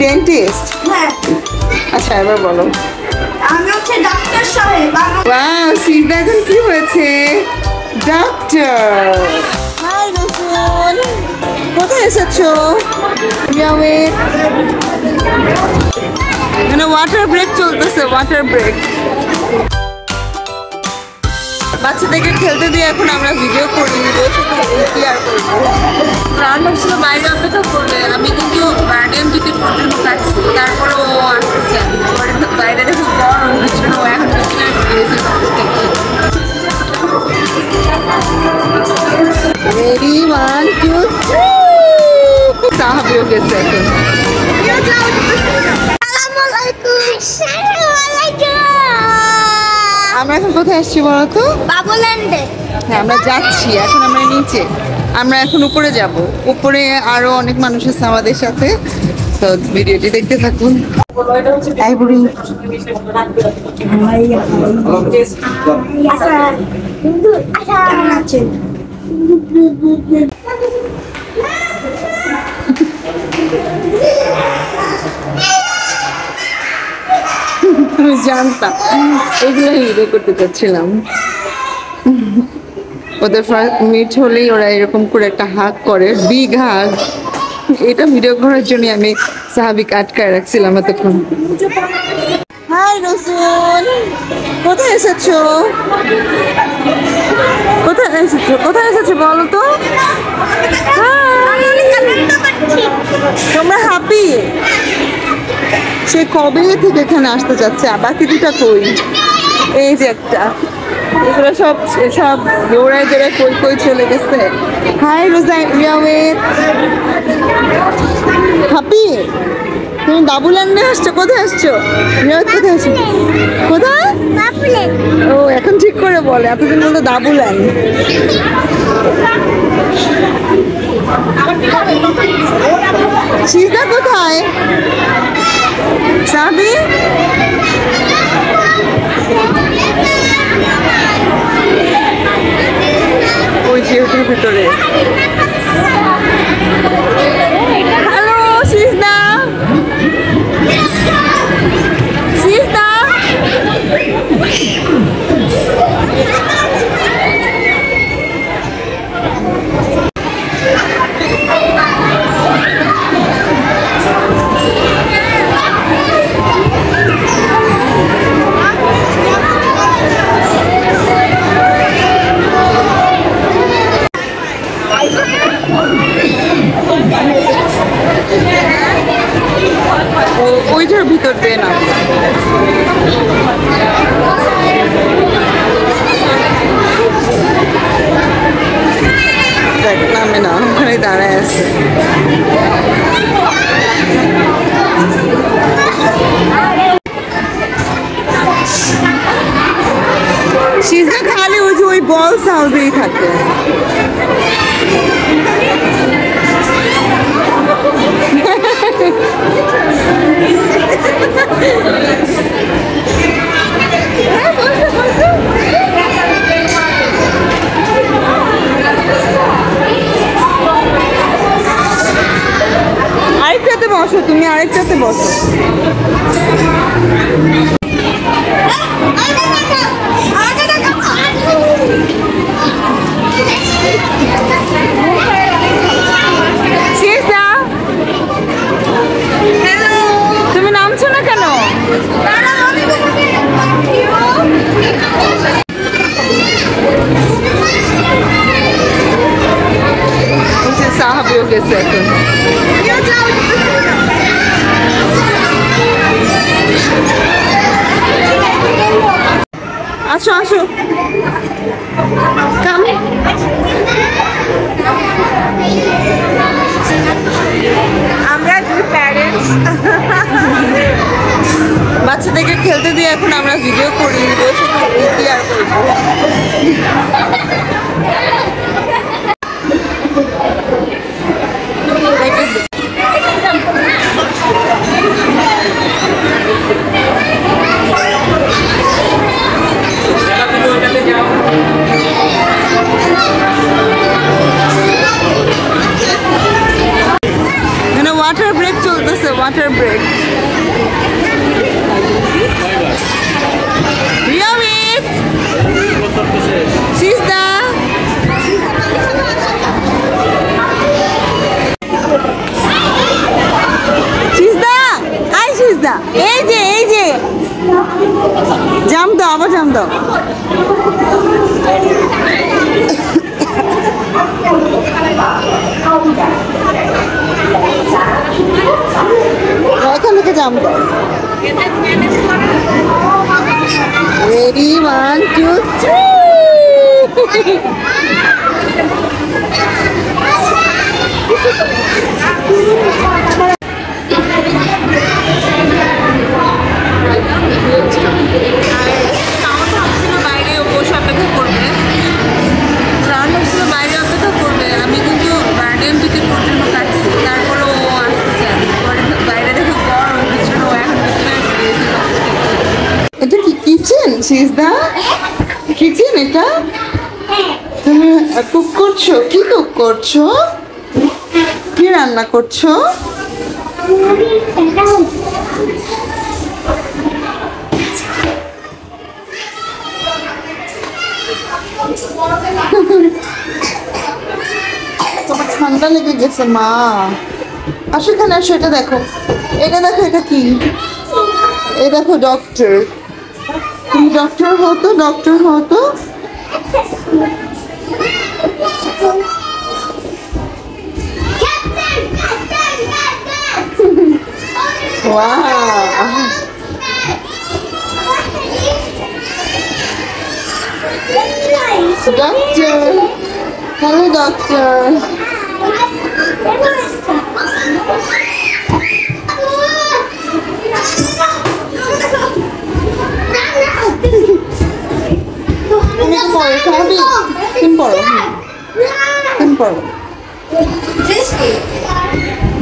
Dentist? হ্যাঁ। আচ্ছা এবার বলো। আমি হচ্ছে ডাক্তার সাহেব। ওয়াও, সিজদা এখন কি হয়েছে? ডাক্তার। হাই রসুন, কোথায় এসেছো? এখানে ওয়াটার ব্রেক চলতেছে, ওয়াটার ব্রেক। বাচ্চাদেরকে খেলতে দিয়ে এখন আমরা ভিডিও করি, ভিডিওর সাথে কি আর করবো। প্রাণ হচ্ছিল বাইরে অপেক্ষা করবে, আমি কিন্তু গার্ডিয়ান টিকিট করতে পারছি, তারপরে ও আসছে বাইরে দেখে গরম হচ্ছিল, ও এখন রেডি 1 2 3 সাহাবিও গেছে এখন। আমরা এখন কোথায় আসছি বলতো? বাবুল্যান্ডে। হ্যাঁ আমরা যাচ্ছি, এখন আমরা নিচে, আমরা এখন উপরে যাব। উপরে আরো অনেক মানুষ আছে আমাদের সাথে, তো ভিডিওটি দেখতে থাকুন। এই বুড়ি আমি জানতাম এগুলো ভিডিও করতে চাচ্ছিলাম। ওদের মিট হলেই ওরা এরকম করে একটা হাগ করে, বিগ হাগ। এটা ভিডিও করার জন্য আমি সাহাবিক আটকায় রাখছিলাম এতক্ষণ। হাই রসুন, কোথায় এসেছো? কোথায় এসেছো? কোথায় এসেছো বলো তো? তোমরা হ্যাপি? সে কবে থেকে এখানে আসতে যাচ্ছে, বাকি দুটা কই? এই যে একটা, এগুলো সব সব দৌড়ায় দৌড়ায় কই কই চলে গেছে। হাই রোজাই, হ্যাপি? তুমি বাবুল্যান্ডে আসছো? কোথায় আসছো? কোথায় আসছো? কোথায়? ও এখন ঠিক করে বলে, এতদিন বলতো বাবুল্যান্ড। সিজদা কোথায়? সাবি ওই যে ওটার ভিতরে। হ্যালো সিজদা, সিজদা ওইটার ভিতর দিয়ে না। দেখ নামে না, ওখানে দাঁড়ায় আছে। সিজদা খালি ওই যে ওই বলস হাউসেই থাকে। আরেকটাতে বসো, তুমি আরেকটাতে বসো। তুমি নামছো না কেন? সাহাবিও গেছে এখন। আসো আসো, কাম। আমরা দুই প্যারেন্টস, বাচ্চাদেরকে খেলতে দিয়ে এখন আমরা ভিডিও করি, ভিডিওর সাথে কি আর করবো। ওয়াটার ব্রেক চলতেছে। Water break. রিয়ামিত সিজদা সিজদা আই সিজদা এই যে জাম দাও আবার জাম দাও। এখান থেকে জাম দাও। রেডি 1 2 3 বাইরে বসে অপেক্ষা করবে, রান হচ্ছিল বাইরে অপেক্ষা করবে। আমি কিন্তু গার্ডেন থেকে পর্যন্ত কাটছি, তারপরে ও আসছে বাইরে দেখে গরম হচ্ছিল। এখন এটা কি কিচেন সিজদা? কিচেন এটা? তুমি কুক করছো? কি কুক করছো? কি রান্না করছো? তোমার ঠান্ডা লেগে গেছে মা। আসো এখানে আসো, এটা দেখো, এটা দেখো, এটা কি? এই দেখো ডক্টর। তুমি ডক্টর হতো, ডক্টর হতো। Doctor, hello doctor.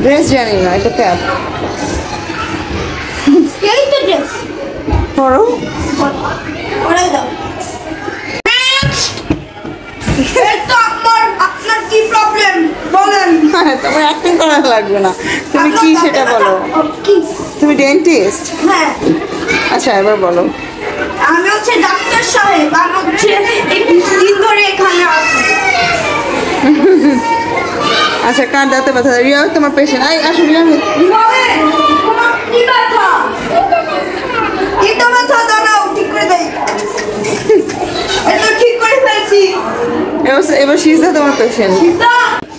ড্রেস জানি না, এটা ক্যাপ পরো। আপনার কি প্রবলেম বলেন? তোমার অ্যাক্টিং করা লাগবে না, তুমি কি সেটা বলো। তুমি ডেন্টিস্ট? হ্যাঁ। আচ্ছা এবার বলো। আমি হচ্ছে ডাক্তার সাহেব, আমি হচ্ছে এই দিন ধরে এখানে আছি। আচ্ছা কার দাঁতে ব্যথা? রিয়া তোমার পেশেন্ট। আসো রিয়া। কি ব্যথা? এটা ব্যথা দাঁড়াও, ঠিক করে দেয়। এটা ঠিক করে ফেলছি। এবার সিজদা তোমার পেশেন্ট।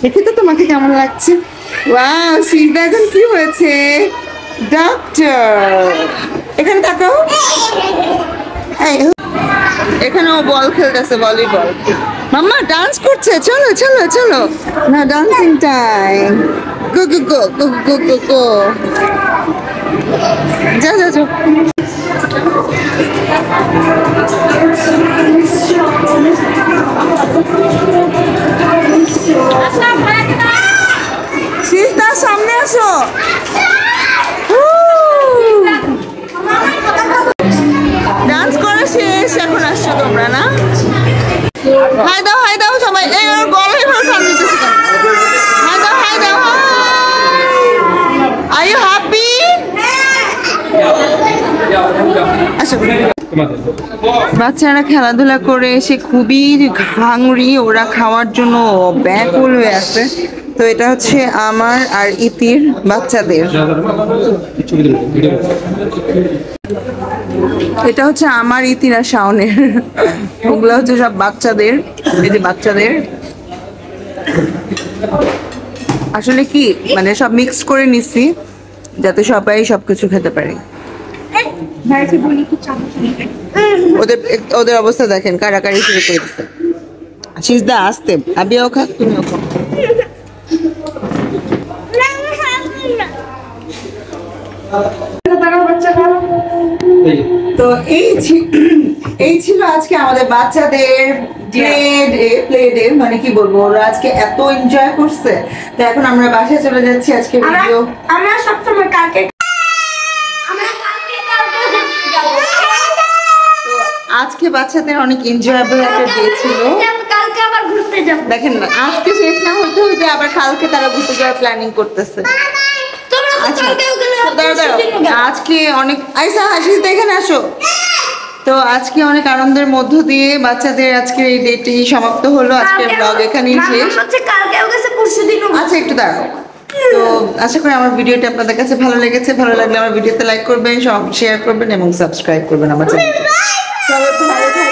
দেখি তো তোমাকে কেমন লাগছে। ওয়াও সিজদা এখন কি হয়েছে? ডক্টর। এখানে তাকাও। এখানে ও বল খেলতেছে, ভলিবল। মাম্মা ডান্স করছে, চলো চলো চলো না, ডান্সিং টাইম। গো গো গো গো গো গো গো। যা যা যা। সিজদা সামনে আসো। ডান্স করা শেষ, এখন আসছো তোমরা না? হাই দাও সবাই। এই ওর গলায় ভালো টান দিতেছে কেন? হাই দাও আর ইউ হ্যাপি? আসো। বাচ্চারা খেলাধুলা করে এসে খুবই হাংরি, ওরা খাওয়ার জন্য ব্যাকুল হয়ে আছে। তো এটা হচ্ছে আমার আর ইতির বাচ্চাদের। এটা হচ্ছে আমার ইতির আর শাওনের। ওগুলো হচ্ছে সব বাচ্চাদের। এই যে বাচ্চাদের আসলে কি মানে সব মিক্সড করে নিচ্ছি যাতে সবাই সবকিছু খেতে পারে। ওদের ওদের অবস্থা দেখেন, কারাকারি শুরু করে দিচ্ছে। সিজদা আসতে, আবিও খা, তুমিও খাও। তো এই ছিল আজকে আমাদের বাচ্চাদের প্লে ডে। মানে কি বলবো, ওরা আজকে এত এনজয় করছে। তো এখন আমরা বাসায় চলে যাচ্ছি। আজকে ভিডিও আমরা সবসময় কালকে আজকে বাচ্চাদের অনেক এনজয়েবল একটা ডে ছিল। কালকে আবার ঘুরতে যাব। দেখেন না, আজকে শেষ না হইতে হইতে আবার কালকে তারা ঘুরতে যাওয়ার প্ল্যানিং করতেছে। তোমরা কালকে দাঁড়াও দাঁড়াও আজকে অনেক আইসা হাসিস এখানে আসো তো আজকে অনেক আনন্দের মধ্য দিয়ে বাচ্চাদের আজকের এই ডেটটি সমাপ্ত হলো আজকের ব্লগ এখানেই শেষ কালকেও গেছে পরশুদিনও আচ্ছা একটু দাঁড়াও তো আশা করি আমার ভিডিওটা আপনাদের কাছে ভালো লেগেছে ভালো লাগলে আমার ভিডিওতে লাইক করবেন শেয়ার করবেন এবং সাবস্ক্রাইব করবেন আমার চ্যানেল সবাই ভালো থাকবেন